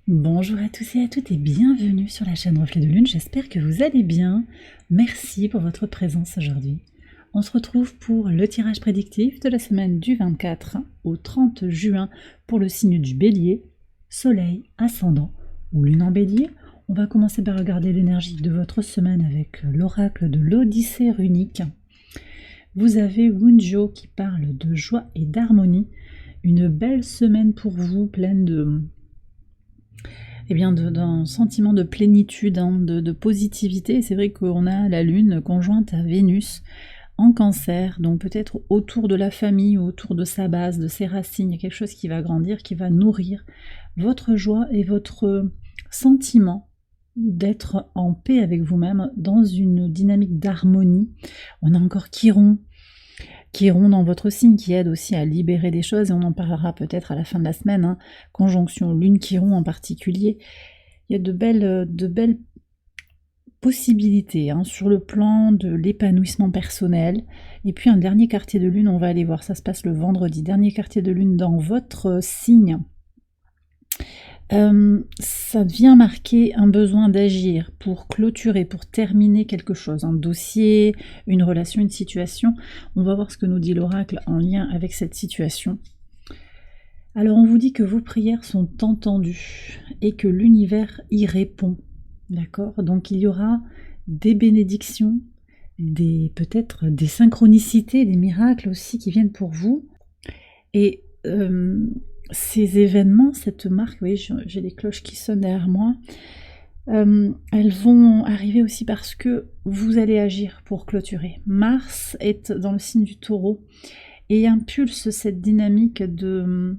Bonjour à tous et à toutes et bienvenue sur la chaîne Reflet de Lune, j'espère que vous allez bien. Merci pour votre présence aujourd'hui. On se retrouve pour le tirage prédictif de la semaine du 24 au 30 juin pour le signe du Bélier, Soleil, Ascendant ou Lune en Bélier. On va commencer par regarder l'énergie de votre semaine avec l'oracle de l'Odyssée runique. Vous avez Wunjo qui parle de joie et d'harmonie. Une belle semaine pour vous, pleine d'un sentiment de plénitude, de positivité. C'est vrai qu'on a la Lune conjointe à Vénus en Cancer, donc peut-être autour de la famille, autour de sa base, de ses racines, il y a quelque chose qui va grandir, qui va nourrir votre joie et votre sentiment d'être en paix avec vous-même dans une dynamique d'harmonie. On a encore Chiron dans votre signe, qui aide aussi à libérer des choses, et on en parlera peut-être à la fin de la semaine, conjonction Lune-Chiron en particulier. Il y a de belles possibilités sur le plan de l'épanouissement personnel. Et puis un dernier quartier de Lune, on va aller voir, ça se passe le vendredi, dernier quartier de Lune dans votre signe. Ça vient marquer un besoin d'agir pour clôturer, pour terminer quelque chose, un dossier, une relation, une situation. On va voir ce que nous dit l'oracle en lien avec cette situation. Alors on vous dit que vos prières sont entendues et que l'univers y répond, d'accord? Donc il y aura des bénédictions, peut-être des synchronicités, des miracles aussi qui viennent pour vous. Et ces événements, cette marque, vous voyez, j'ai les cloches qui sonnent derrière moi, elles vont arriver aussi parce que vous allez agir pour clôturer. Mars est dans le signe du Taureau et impulse cette dynamique de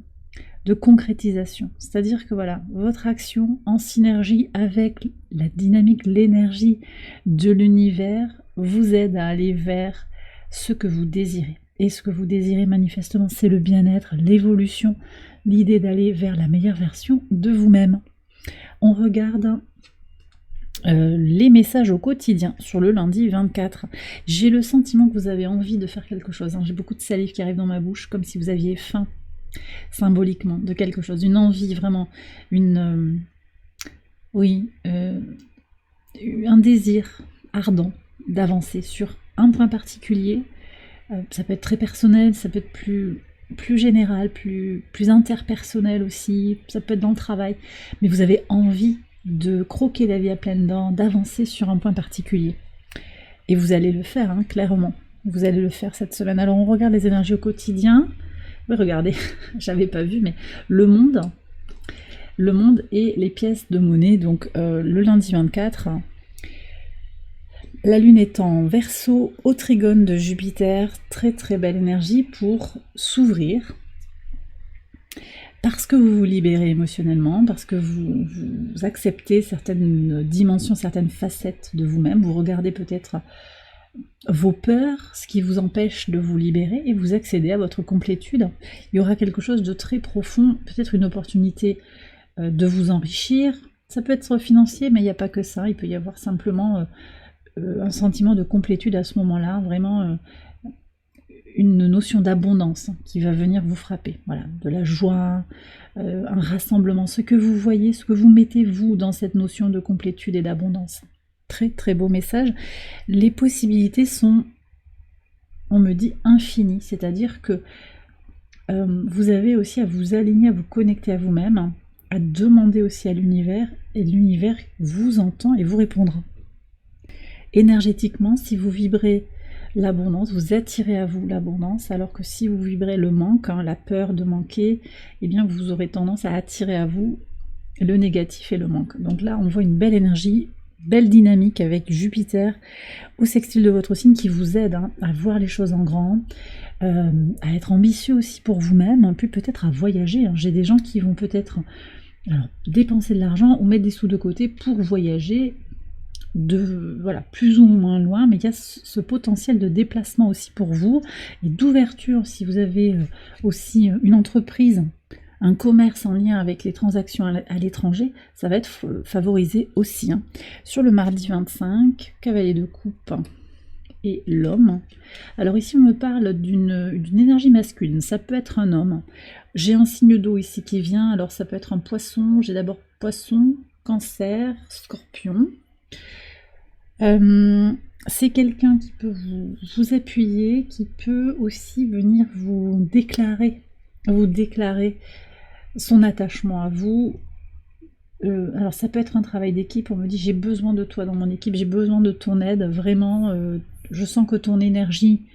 concrétisation. C'est-à-dire que voilà, votre action en synergie avec la dynamique, l'énergie de l'univers vous aide à aller vers ce que vous désirez. Et ce que vous désirez manifestement, c'est le bien-être, l'évolution, l'idée d'aller vers la meilleure version de vous-même. On regarde les messages au quotidien sur le lundi 24. J'ai le sentiment que vous avez envie de faire quelque chose. J'ai beaucoup de salive qui arrive dans ma bouche, comme si vous aviez faim, symboliquement, de quelque chose. Une envie, vraiment, un désir ardent d'avancer sur un point particulier. Ça peut être très personnel, ça peut être plus général, plus interpersonnel aussi, ça peut être dans le travail, mais vous avez envie de croquer la vie à pleines dents, d'avancer sur un point particulier. Et vous allez le faire, clairement. Vous allez le faire cette semaine. Alors on regarde les énergies au quotidien. Oui, regardez, j'avais pas vu, mais le monde et les pièces de monnaie, donc le lundi 24, la Lune est en Verseau, au trigone de Jupiter, très très belle énergie pour s'ouvrir, parce que vous vous libérez émotionnellement, parce que vous acceptez certaines dimensions, certaines facettes de vous-même, vous regardez peut-être vos peurs, ce qui vous empêche de vous libérer, et vous accédez à votre complétude. Il y aura quelque chose de très profond, peut-être une opportunité de vous enrichir. Ça peut être financier, mais il n'y a pas que ça, il peut y avoir simplement un sentiment de complétude à ce moment-là, vraiment une notion d'abondance qui va venir vous frapper. Voilà, de la joie, un rassemblement, ce que vous voyez, ce que vous mettez vous dans cette notion de complétude et d'abondance. Très très beau message. Les possibilités sont, on me dit, infinies, c'est-à-dire que vous avez aussi à vous aligner, à vous connecter à vous-même, à demander aussi à l'univers, et l'univers vous entend et vous répondra. Énergétiquement, si vous vibrez l'abondance, vous attirez à vous l'abondance, alors que si vous vibrez le manque, la peur de manquer, eh bien vous aurez tendance à attirer à vous le négatif et le manque. Donc là, on voit une belle énergie, belle dynamique avec Jupiter au sextile de votre signe qui vous aide à voir les choses en grand, à être ambitieux aussi pour vous-même, puis peut-être à voyager. J'ai des gens qui vont peut-être dépenser de l'argent ou mettre des sous de côté pour voyager, plus ou moins loin, mais il y a ce potentiel de déplacement aussi pour vous, et d'ouverture si vous avez aussi une entreprise, un commerce en lien avec les transactions à l'étranger, ça va être favorisé aussi. Sur le mardi 25, cavalier de coupe, et l'homme. Alors ici, on me parle d'une énergie masculine. Ça peut être un homme. J'ai un signe d'eau ici qui vient. Alors ça peut être un poisson. J'ai d'abord poisson, cancer, scorpion. C'est quelqu'un qui peut vous appuyer, qui peut aussi venir vous déclarer son attachement à vous. Alors ça peut être un travail d'équipe, on me dit j'ai besoin de toi dans mon équipe, j'ai besoin de ton aide, vraiment, je sens que ton énergie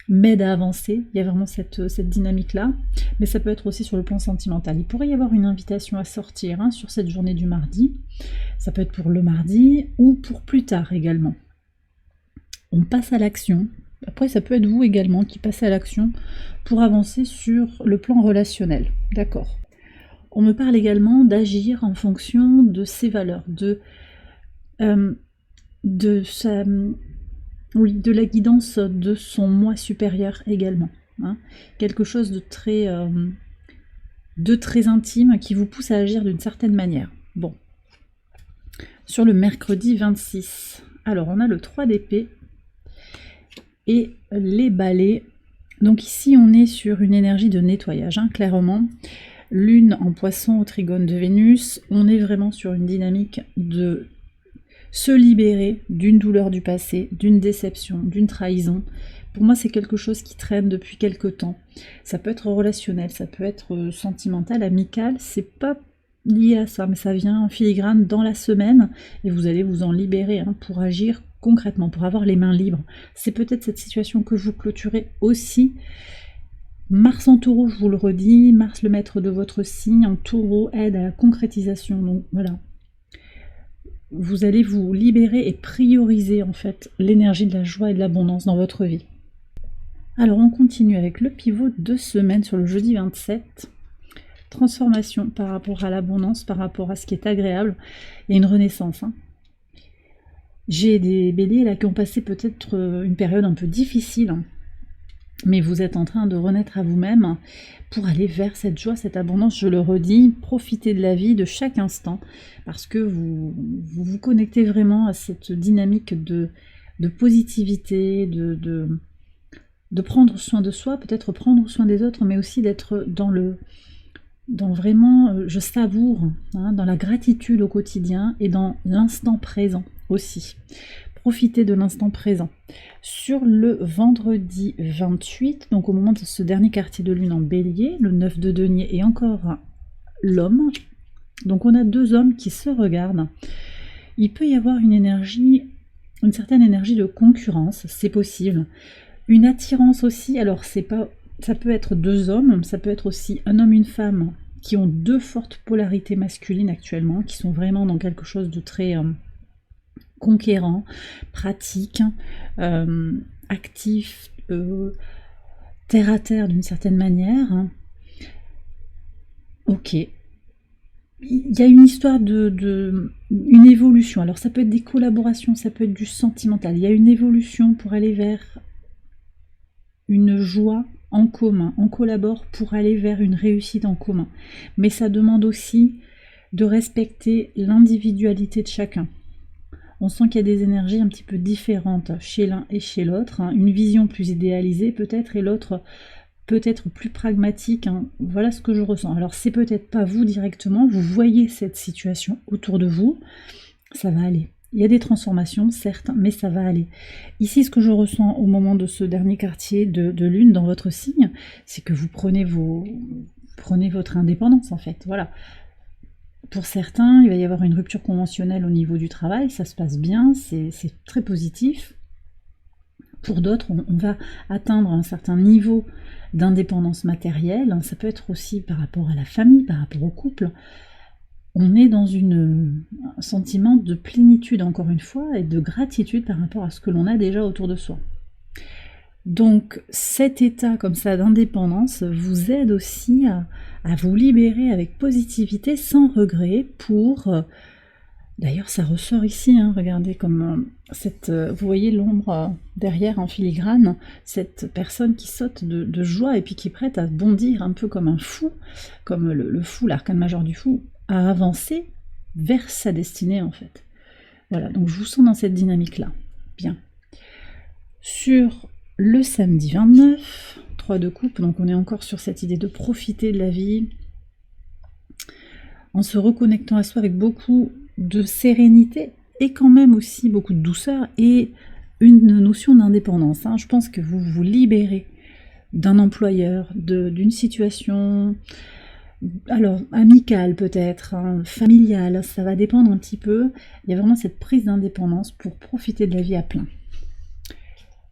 m'aide à avancer, il y a vraiment cette dynamique-là, mais ça peut être aussi sur le plan sentimental. Il pourrait y avoir une invitation à sortir sur cette journée du mardi, ça peut être pour le mardi ou pour plus tard également. On passe à l'action, après ça peut être vous également qui passez à l'action pour avancer sur le plan relationnel, d'accord. On me parle également d'agir en fonction de ses valeurs, de la guidance de son moi supérieur également. Quelque chose de très intime qui vous pousse à agir d'une certaine manière. Bon. Sur le mercredi 26, alors on a le 3 d'épée et les balais. Donc ici on est sur une énergie de nettoyage, clairement. Lune en poisson au trigone de Vénus, on est vraiment sur une dynamique de se libérer d'une douleur du passé, d'une déception, d'une trahison. Pour moi, c'est quelque chose qui traîne depuis quelque temps. Ça peut être relationnel, ça peut être sentimental, amical, c'est pas lié à ça, mais ça vient en filigrane dans la semaine et vous allez vous en libérer pour agir concrètement, pour avoir les mains libres. C'est peut-être cette situation que vous clôturez aussi. Mars en taureau, je vous le redis, Mars le maître de votre signe en taureau aide à la concrétisation, donc voilà. Vous allez vous libérer et prioriser en fait l'énergie de la joie et de l'abondance dans votre vie. Alors on continue avec le pivot de semaine sur le jeudi 27. Transformation par rapport à l'abondance, par rapport à ce qui est agréable. Il y a une renaissance. J'ai des béliers là qui ont passé peut-être une période un peu difficile. Mais vous êtes en train de renaître à vous-même pour aller vers cette joie, cette abondance, je le redis, profitez de la vie, de chaque instant, parce que vous vous connectez vraiment à cette dynamique de positivité, de prendre soin de soi, peut-être prendre soin des autres, mais aussi d'être dans vraiment, je savoure, dans la gratitude au quotidien et dans l'instant présent aussi. Profitez de l'instant présent. Sur le vendredi 28, donc au moment de ce dernier quartier de lune en bélier, le 9 de denier et encore l'homme, donc on a deux hommes qui se regardent. Il peut y avoir une certaine énergie de concurrence, c'est possible. Une attirance aussi, alors ça peut être deux hommes, ça peut être aussi un homme, une femme, qui ont deux fortes polarités masculines actuellement, qui sont vraiment dans quelque chose de très conquérant, pratique, actif, terre à terre d'une certaine manière. Ok. Il y a une histoire une évolution. Alors ça peut être des collaborations, ça peut être du sentimental. Il y a une évolution pour aller vers une joie en commun. On collabore pour aller vers une réussite en commun. Mais ça demande aussi de respecter l'individualité de chacun. On sent qu'il y a des énergies un petit peu différentes chez l'un et chez l'autre. Une vision plus idéalisée peut-être et l'autre peut-être plus pragmatique. Voilà ce que je ressens. Alors c'est peut-être pas vous directement, vous voyez cette situation autour de vous, ça va aller. Il y a des transformations, certes, mais ça va aller. Ici, ce que je ressens au moment de ce dernier quartier de lune dans votre signe, c'est que vous prenez votre indépendance en fait. Voilà. Pour certains, il va y avoir une rupture conventionnelle au niveau du travail, ça se passe bien, c'est très positif. Pour d'autres, on va atteindre un certain niveau d'indépendance matérielle, ça peut être aussi par rapport à la famille, par rapport au couple. On est dans un sentiment de plénitude, encore une fois, et de gratitude par rapport à ce que l'on a déjà autour de soi. Donc cet état comme ça d'indépendance vous aide aussi à vous libérer avec positivité, sans regret, pour... D'ailleurs ça ressort ici, regardez comme vous voyez l'ombre derrière en filigrane, cette personne qui saute de joie et puis qui est prête à bondir un peu comme un fou, comme le fou, l'arcane majeur du fou, à avancer vers sa destinée en fait. Voilà, donc je vous sens dans cette dynamique-là. Bien. Sur le samedi 29, 3 de coupe, donc on est encore sur cette idée de profiter de la vie, en se reconnectant à soi avec beaucoup de sérénité et quand même aussi beaucoup de douceur et une notion d'indépendance. Je pense que vous vous libérez d'un employeur, d'une situation, alors amicale peut-être, familiale, ça va dépendre un petit peu. Il y a vraiment cette prise d'indépendance pour profiter de la vie à plein.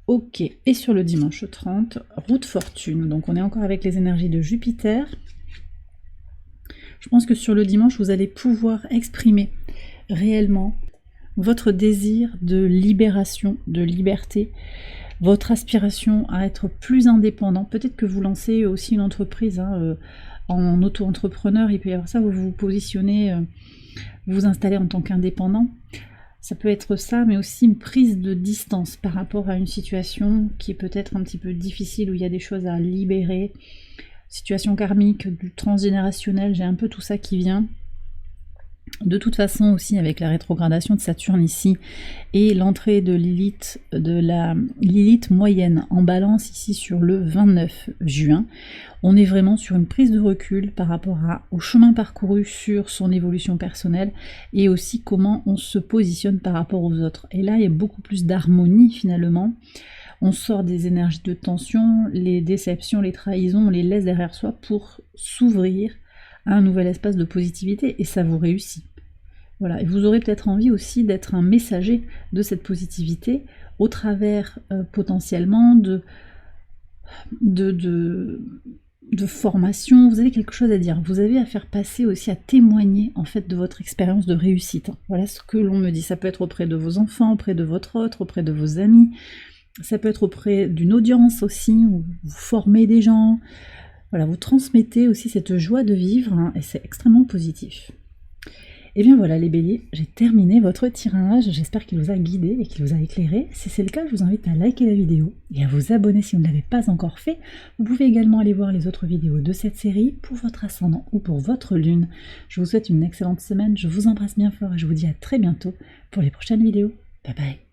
Ok, et sur le dimanche 30, route fortune, donc on est encore avec les énergies de Jupiter. Je pense que sur le dimanche, vous allez pouvoir exprimer réellement votre désir de libération, de liberté, votre aspiration à être plus indépendant. Peut-être que vous lancez aussi une entreprise en auto-entrepreneur, il peut y avoir ça, vous vous positionnez, vous installez en tant qu'indépendant. Ça peut être ça, mais aussi une prise de distance par rapport à une situation qui est peut-être un petit peu difficile, où il y a des choses à libérer. Situation karmique, du transgénérationnel, j'ai un peu tout ça qui vient. De toute façon aussi, avec la rétrogradation de Saturne ici et l'entrée de Lilith, de la Lilith moyenne en balance ici sur le 29 juin, on est vraiment sur une prise de recul par rapport au chemin parcouru sur son évolution personnelle et aussi comment on se positionne par rapport aux autres. Et là, il y a beaucoup plus d'harmonie finalement. On sort des énergies de tension, les déceptions, les trahisons, on les laisse derrière soi pour s'ouvrir à un nouvel espace de positivité et ça vous réussit. Voilà, et vous aurez peut-être envie aussi d'être un messager de cette positivité au travers potentiellement de formation. Vous avez quelque chose à dire, vous avez à faire passer aussi, à témoigner en fait de votre expérience de réussite. Voilà ce que l'on me dit, ça peut être auprès de vos enfants, auprès de votre autre, auprès de vos amis, ça peut être auprès d'une audience aussi, où vous formez des gens. Voilà, vous transmettez aussi cette joie de vivre et c'est extrêmement positif. Et bien voilà les béliers, j'ai terminé votre tirage, j'espère qu'il vous a guidé et qu'il vous a éclairé. Si c'est le cas, je vous invite à liker la vidéo et à vous abonner si vous ne l'avez pas encore fait. Vous pouvez également aller voir les autres vidéos de cette série pour votre ascendant ou pour votre lune. Je vous souhaite une excellente semaine, je vous embrasse bien fort et je vous dis à très bientôt pour les prochaines vidéos. Bye bye.